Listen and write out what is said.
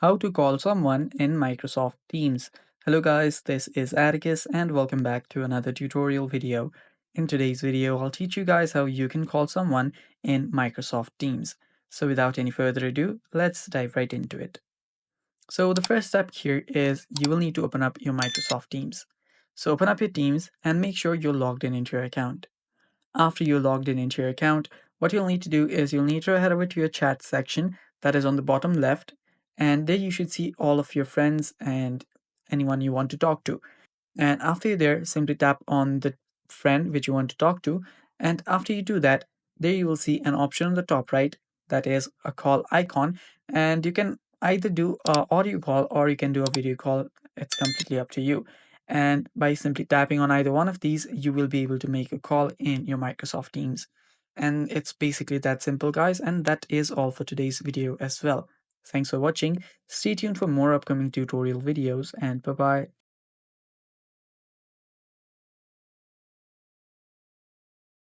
How to call someone in Microsoft Teams. Hello guys, this is Atticus and welcome back to another tutorial video. In today's video, I'll teach you guys how you can call someone in Microsoft Teams. So without any further ado, let's dive right into it. So the first step here is you will need to open up your Microsoft Teams. So open up your Teams and make sure you're logged in into your account. After you're logged in into your account, what you'll need to do is you'll need to head over to your chat section that is on the bottom left, and there you should see all of your friends and anyone you want to talk to. And after you're there, simply tap on the friend which you want to talk to. And after you do that, there you will see an option on the top right that is a call icon. And you can either do a audio call or you can do a video call. It's completely up to you. And by simply tapping on either one of these, you will be able to make a call in your Microsoft Teams. And it's basically that simple, guys. And that is all for today's video as well. Thanks for watching. Stay tuned for more upcoming tutorial videos and bye bye.